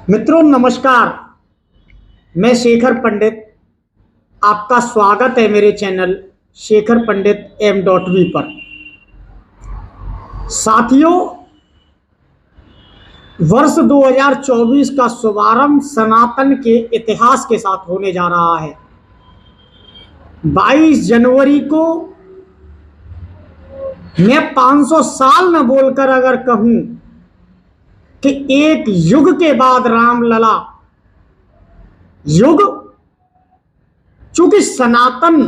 मित्रों नमस्कार। मैं शेखर पंडित, आपका स्वागत है मेरे चैनल शेखर पंडित M.V पर। साथियों, वर्ष 2024 का शुभारंभ सनातन के इतिहास के साथ होने जा रहा है। 22 जनवरी को मैं 500 साल न बोलकर अगर कहूं कि एक युग के बाद रामलला युग, चूंकि सनातन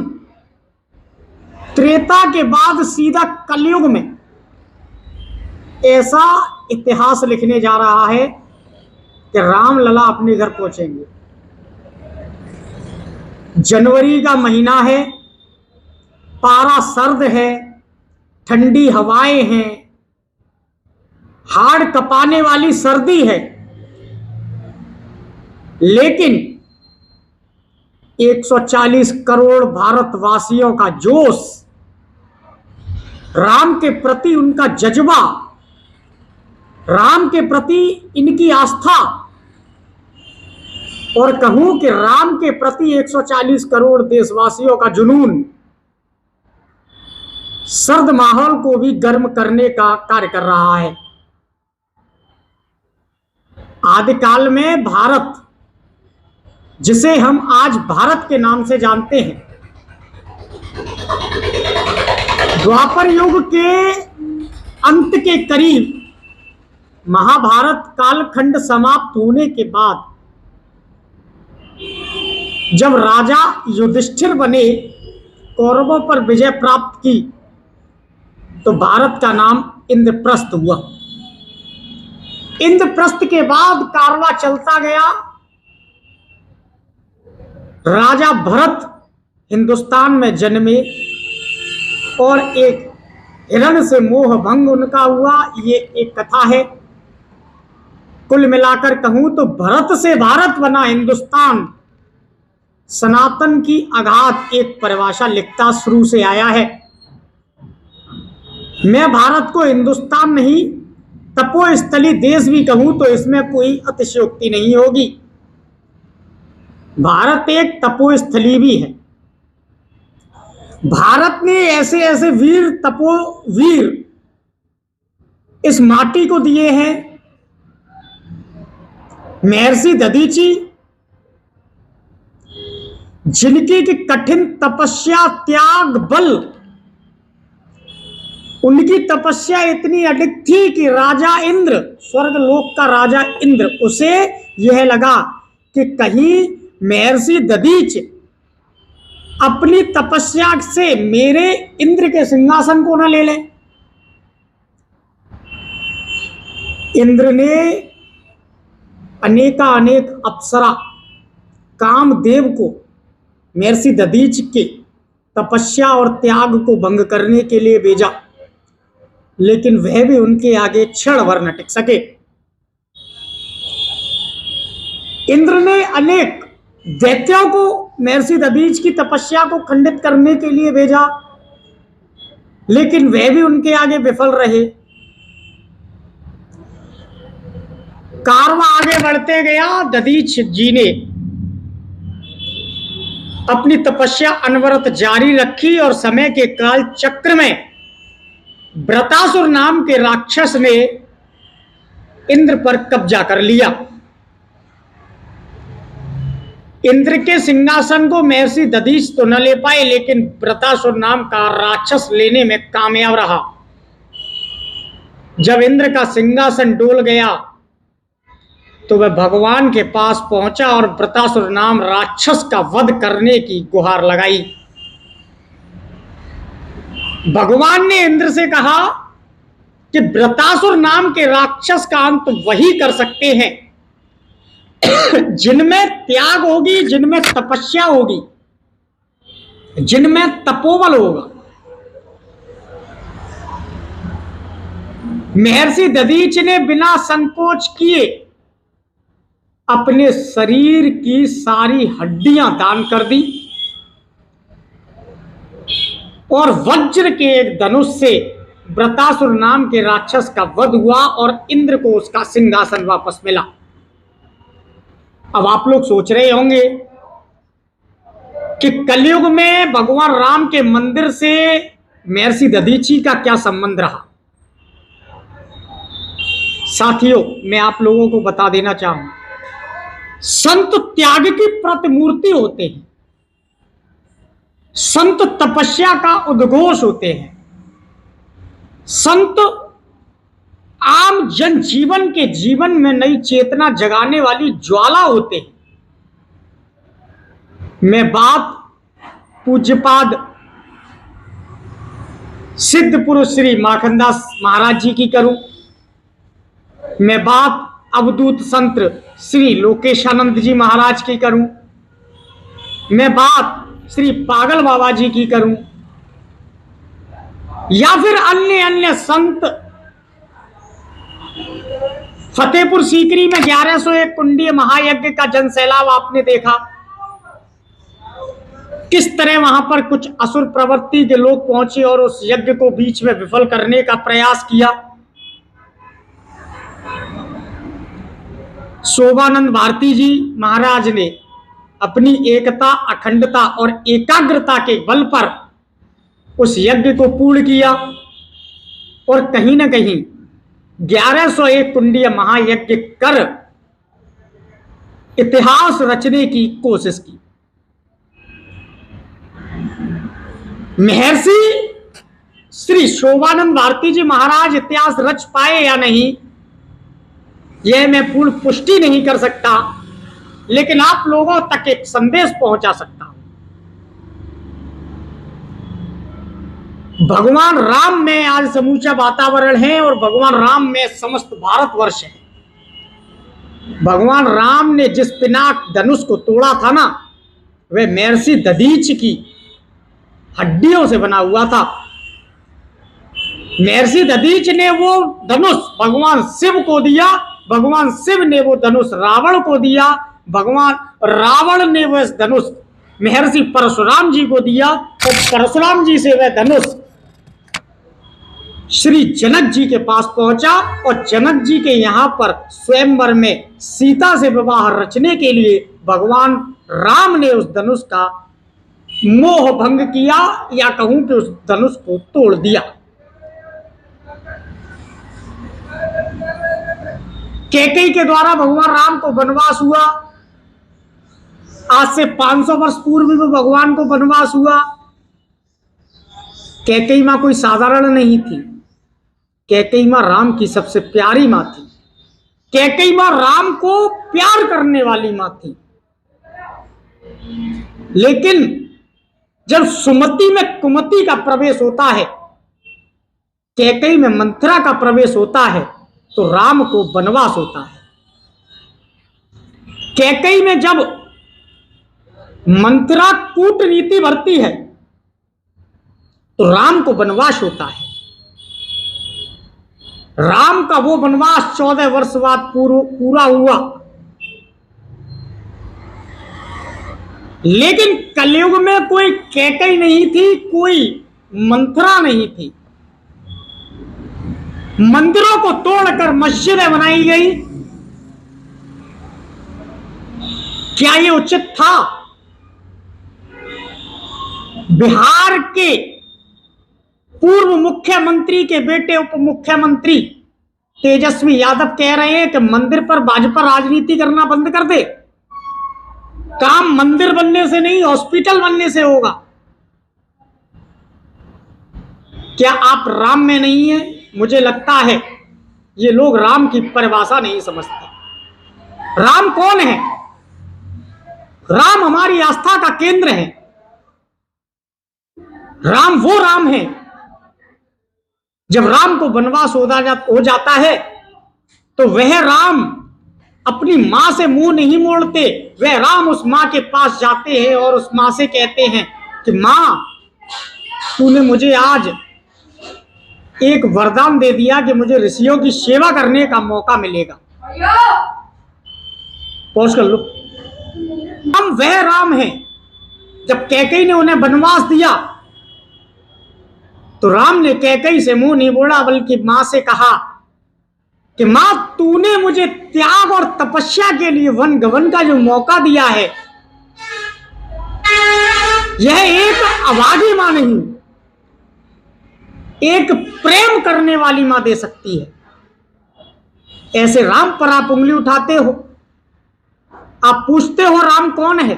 त्रेता के बाद सीधा कलयुग में ऐसा इतिहास लिखने जा रहा है कि रामलला अपने घर पहुंचेंगे। जनवरी का महीना है, पारा सर्द है, ठंडी हवाएं हैं, हाड़ कपाने वाली सर्दी है, लेकिन 140 करोड़ भारतवासियों का जोश, राम के प्रति उनका जज्बा, राम के प्रति इनकी आस्था, और कहूं कि राम के प्रति 140 करोड़ देशवासियों का जुनून सर्द माहौल को भी गर्म करने का कार्य कर रहा है। आदिकाल में भारत, जिसे हम आज भारत के नाम से जानते हैं, द्वापर युग के अंत के करीब महाभारत कालखंड समाप्त होने के बाद जब राजा युधिष्ठिर बने, कौरवों पर विजय प्राप्त की, तो भारत का नाम इंद्रप्रस्थ हुआ। इंद्रप्रस्थ के बाद कारवां चलता गया। राजा भरत हिंदुस्तान में जन्मे और एक हिरण से मोह भंग उनका हुआ, ये एक कथा है। कुल मिलाकर कहूं तो भरत से भारत बना हिंदुस्तान, सनातन की अगाध एक परिभाषा लिखता शुरू से आया है। मैं भारत को हिंदुस्तान नहीं, तपोस्थली देश भी कहूं तो इसमें कोई अतिशयोक्ति नहीं होगी। भारत एक तपोस्थली भी है। भारत ने ऐसे ऐसे वीर इस माटी को दिए हैं। महर्षि दधीची, जिनकी की कठिन तपस्या, त्याग, बल, उनकी तपस्या इतनी अधिक थी कि राजा इंद्र, स्वर्ग लोक का राजा इंद्र, उसे यह लगा कि कहीं महर्षि दधीच अपनी तपस्या से मेरे इंद्र के सिंहासन को न ले लें। इंद्र ने अनेक अप्सरा कामदेव को महर्षि दधीच के तपस्या और त्याग को भंग करने के लिए भेजा, लेकिन वह भी उनके आगे क्षण भर न टिक सके। इंद्र ने अनेक दैत्यों को महर्षि दधीच की तपस्या को खंडित करने के लिए भेजा, लेकिन वह भी उनके आगे विफल रहे। कारवां आगे बढ़ते गया। दधीच जी ने अपनी तपस्या अनवरत जारी रखी और समय के काल चक्र में वृतासुर नाम के राक्षस ने इंद्र पर कब्जा कर लिया। इंद्र के सिंहासन को महर्षि दधीच तो न ले पाए, लेकिन वृतासुर नाम का राक्षस लेने में कामयाब रहा। जब इंद्र का सिंहासन डोल गया तो वह भगवान के पास पहुंचा और वृतासुर नाम राक्षस का वध करने की गुहार लगाई। भगवान ने इंद्र से कहा कि वृतासुर नाम के राक्षस का अंत वही कर सकते हैं जिनमें त्याग होगी, जिनमें तपस्या होगी, जिनमें तपोबल होगा। महर्षि दधीच ने बिना संकोच किए अपने शरीर की सारी हड्डियां दान कर दी और वज्र के एक धनुष से वृतासुर नाम के राक्षस का वध हुआ और इंद्र को उसका सिंहासन वापस मिला। अब आप लोग सोच रहे होंगे कि कलयुग में भगवान राम के मंदिर से महर्षि दधीची का क्या संबंध रहा। साथियों, मैं आप लोगों को बता देना चाहूं, संत त्याग की प्रतिमूर्ति होते हैं, संत तपस्या का उद्घोष होते हैं, संत आम जन जीवन के जीवन में नई चेतना जगाने वाली ज्वाला होते हैं। मैं बात पूज्यपाद सिद्ध पुरुष श्री माखनदास महाराज जी की करूं, मैं बात अवधूत संत श्री लोकेशानंद जी महाराज की करूं, मैं बात श्री पागल बाबा जी की करूं, या फिर अन्य अन्य संत, फतेहपुर सीकरी में 1101 कुंडीय महायज्ञ का जनसैलाब आपने देखा, किस तरह वहां पर कुछ असुर प्रवृत्ति के लोग पहुंचे और उस यज्ञ को बीच में विफल करने का प्रयास किया। शोभानंद भारती जी महाराज ने अपनी एकता, अखंडता और एकाग्रता के बल पर उस यज्ञ को पूर्ण किया और कहीं ना कहीं 1101 कुंडीय महायज्ञ कर इतिहास रचने की कोशिश की। महर्षि श्री शोभानंद भारती जी महाराज इतिहास रच पाए या नहीं, यह मैं पूर्ण पुष्टि नहीं कर सकता, लेकिन आप लोगों तक एक संदेश पहुंचा सकता हूं। भगवान राम में आज समूचा वातावरण है और भगवान राम में समस्त भारतवर्ष है। भगवान राम ने जिस पिनाक धनुष को तोड़ा था ना, वह महर्षि दधीच की हड्डियों से बना हुआ था। महर्षि दधीच ने वो धनुष भगवान शिव को दिया, भगवान शिव ने वो धनुष रावण को दिया, भगवान रावण ने वह धनुष महर्षि परशुराम जी को दिया और परशुराम जी से वह धनुष श्री जनक जी के पास पहुंचा और जनक जी के यहां पर स्वयंवर में सीता से विवाह रचने के लिए भगवान राम ने उस धनुष का मोह भंग किया, या कहूं कि उस धनुष को तोड़ दिया। कैकेयी के द्वारा भगवान राम को वनवास हुआ। आज से 500 वर्ष पूर्व में भगवान को वनवास हुआ। कैकेयी मां कोई साधारण नहीं थी। कैकेयी मां राम की सबसे प्यारी मां थी। कैकेयी मां राम को प्यार करने वाली मां थी। लेकिन जब सुमति में कुमति का प्रवेश होता है, कैकेयी में मंथरा का प्रवेश होता है, तो राम को वनवास होता है। कैकेयी में जब मंथरा कूटनीति भरती है, तो राम को वनवास होता है। राम का वो वनवास 14 वर्ष बाद पूरा हुआ। लेकिन कलयुग में कोई कैकेयी नहीं थी, कोई मंथरा नहीं थी। मंदिरों को तोड़कर मस्जिदें बनाई गई। क्या ये उचित था? बिहार के पूर्व मुख्यमंत्री के बेटे उप मुख्यमंत्री तेजस्वी यादव कह रहे हैं कि मंदिर पर भाजपा राजनीति करना बंद कर दे। काम मंदिर बनने से नहीं, हॉस्पिटल बनने से होगा। क्या आप राम में नहीं है? मुझे लगता है ये लोग राम की परिभाषा नहीं समझते। राम कौन है? राम हमारी आस्था का केंद्र है। राम वो राम है। जब राम को वनवास हो जाता है, तो वह राम अपनी मां से मुंह नहीं मोड़ते। वह राम उस मां के पास जाते हैं और उस मां से कहते हैं कि मां, तूने मुझे आज एक वरदान दे दिया कि मुझे ऋषियों की सेवा करने का मौका मिलेगा। पॉज कर लो। हम वह राम हैं। जब कैकेयी ने उन्हें वनवास दिया, तो राम ने कैकेयी से मुंह नहीं मोड़ा, बल्कि मां से कहा कि मां तूने मुझे त्याग और तपस्या के लिए वन गमन का जो मौका दिया है, यह एक अभागी मां नहीं, एक प्रेम करने वाली मां दे सकती है। ऐसे राम पर आप उंगली उठाते हो, आप पूछते हो राम कौन है?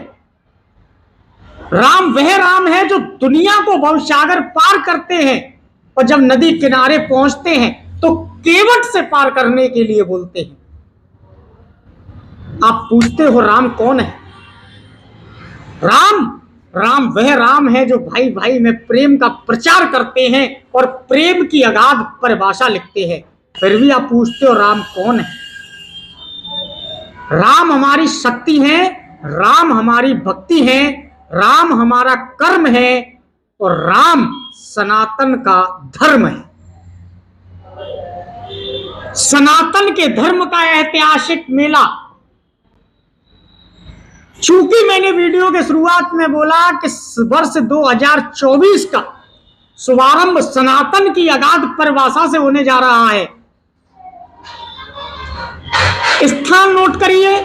राम वह राम है जो दुनिया को भवसागर पार करते हैं और जब नदी किनारे पहुंचते हैं तो केवट से पार करने के लिए बोलते हैं। आप पूछते हो राम कौन है? राम वह राम है जो भाई भाई में प्रेम का प्रचार करते हैं और प्रेम की अगाध परिभाषा लिखते हैं। फिर भी आप पूछते हो राम कौन है? राम हमारी शक्ति है, राम हमारी भक्ति है, राम हमारा कर्म है और राम सनातन का धर्म है। सनातन के धर्म का ऐतिहासिक मेला, चूंकि मैंने वीडियो के शुरुआत में बोला कि वर्ष 2024 का शुभारंभ सनातन की अगाध परिभाषा से होने जा रहा है। स्थान नोट करिए,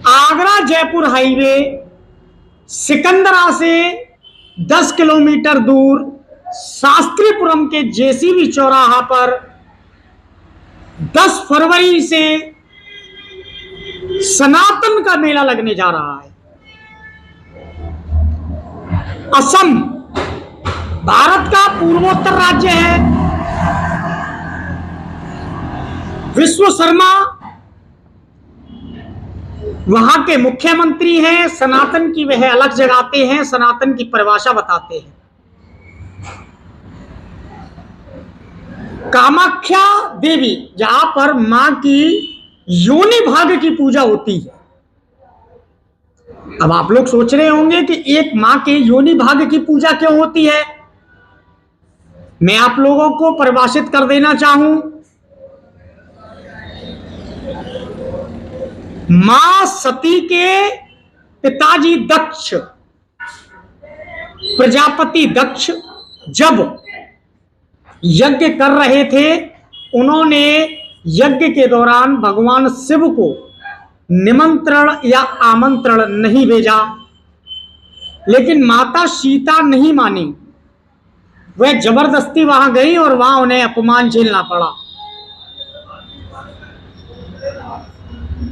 आगरा जयपुर हाईवे, सिकंदरा से 10 किलोमीटर दूर शास्त्रीपुरम के जेसीबी चौराहा पर 10 फरवरी से सनातन का मेला लगने जा रहा है। असम भारत का पूर्वोत्तर राज्य है। विश्वकर्मा वहां के मुख्यमंत्री हैं। सनातन की वह अलग जगाते हैं, सनातन की परिभाषा बताते हैं। कामाख्या देवी, जहां पर मां की योनि भाग की पूजा होती है। अब आप लोग सोच रहे होंगे कि एक मां के योनि भाग की पूजा क्यों होती है। मैं आप लोगों को परिभाषित कर देना चाहूं। मां सती के पिताजी दक्ष, प्रजापति दक्ष जब यज्ञ कर रहे थे, उन्होंने यज्ञ के दौरान भगवान शिव को निमंत्रण या आमंत्रण नहीं भेजा, लेकिन माता सीता नहीं मानी। वह जबरदस्ती वहां गई और वहां उन्हें अपमान झेलना पड़ा।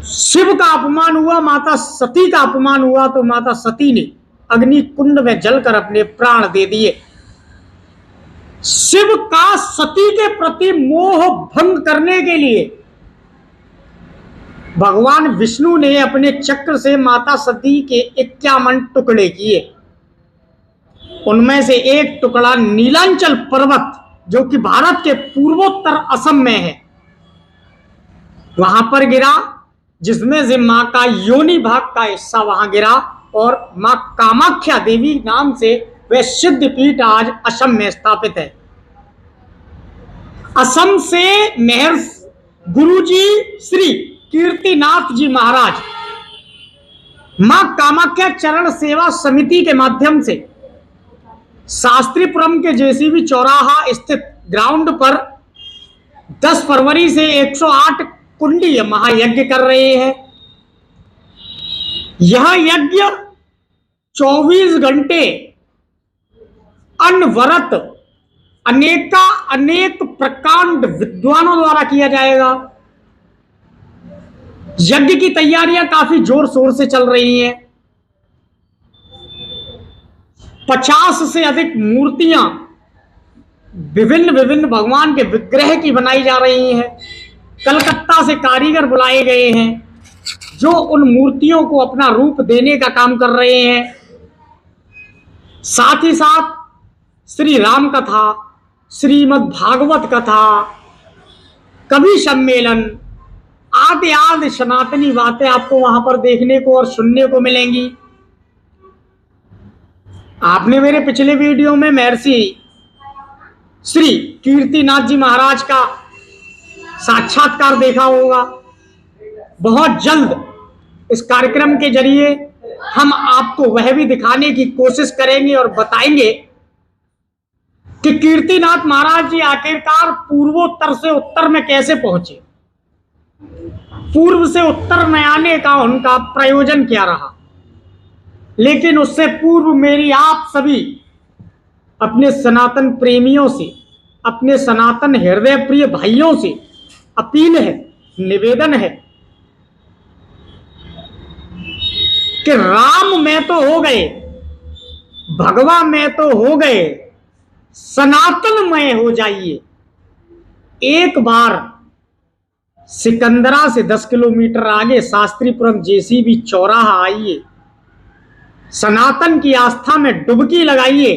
शिव का अपमान हुआ, माता सती का अपमान हुआ, तो माता सती ने अग्नि कुंड में जलकर अपने प्राण दे दिए। शिव का सती के प्रति मोह भंग करने के लिए भगवान विष्णु ने अपने चक्र से माता सती के 51 टुकड़े किए। उनमें से एक टुकड़ा नीलांचल पर्वत, जो कि भारत के पूर्वोत्तर असम में है, वहां पर गिरा, जिसमें से मां का योनि भाग का हिस्सा वहां गिरा और मां कामाख्या देवी नाम से वह सिद्धपीठ आज असम में स्थापित है। असम से महर्षि गुरुजी श्री कीर्तिनाथ जी महाराज मां कामाख्या चरण सेवा समिति के माध्यम से शास्त्रीपुरम के जेसीबी चौराहा स्थित ग्राउंड पर 10 फरवरी से 108 कुंडीय महायज्ञ कर रहे हैं। यह यज्ञ 24 घंटे अनवरत अनेक प्रकांड विद्वानों द्वारा किया जाएगा। यज्ञ की तैयारियां काफी जोर शोर से चल रही हैं। 50 से अधिक मूर्तियां विभिन्न भगवान के विग्रह की बनाई जा रही हैं। कलकत्ता से कारीगर बुलाए गए हैं जो उन मूर्तियों को अपना रूप देने का काम कर रहे हैं। साथ ही साथ श्री राम कथा, श्रीमद् भागवत कथा, कवि सम्मेलन आदि सनातनी बातें आपको वहां पर देखने को और सुनने को मिलेंगी। आपने मेरे पिछले वीडियो में महर्षि श्री कीर्तिनाथ जी महाराज का साक्षात्कार देखा होगा। बहुत जल्द इस कार्यक्रम के जरिए हम आपको वह भी दिखाने की कोशिश करेंगे और बताएंगे कि कीर्तिनाथ महाराज जी आखिरकार पूर्वोत्तर से उत्तर में कैसे पहुंचे, पूर्व से उत्तर में आने का उनका प्रयोजन क्या रहा। लेकिन उससे पूर्व मेरी आप सभी अपने सनातन प्रेमियों से, अपने सनातन हृदय प्रिय भाइयों से अपील है, निवेदन है कि राम में तो हो गए, भगवा में तो हो गए, सनातनमय हो जाइए। एक बार सिकंदरा से 10 किलोमीटर आगे शास्त्रीपुरम जेसीबी चौराहा आइए, सनातन की आस्था में डुबकी लगाइए।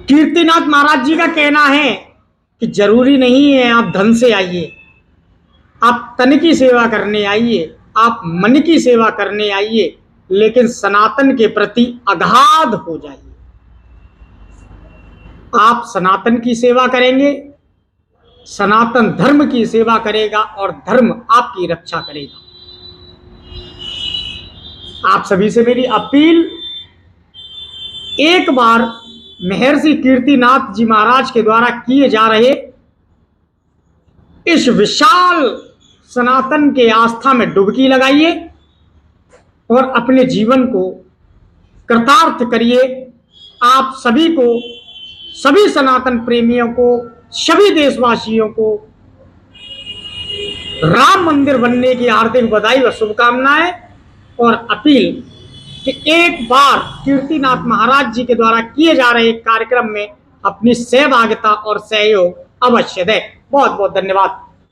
कीर्तिनाथ महाराज जी का कहना है कि जरूरी नहीं है आप धन से आइए, आप तन की सेवा करने आइए, आप मन की सेवा करने आइए, लेकिन सनातन के प्रति अगाध हो जाइए। आप सनातन की सेवा करेंगे, सनातन धर्म की सेवा करेगा और धर्म आपकी रक्षा करेगा। आप सभी से मेरी अपील, एक बार महर्षि कीर्तिनाथ जी महाराज के द्वारा किए जा रहे इस विशाल सनातन के आस्था में डुबकी लगाइए और अपने जीवन को कृतार्थ करिए। आप सभी को, सभी सनातन प्रेमियों को, सभी देशवासियों को राम मंदिर बनने की हार्दिक बधाई व शुभकामनाएं और अपील कि एक बार कीर्तिनाथ महाराज जी के द्वारा किए जा रहे कार्यक्रम में अपनी सहभागिता और सहयोग अवश्य दें। बहुत बहुत धन्यवाद।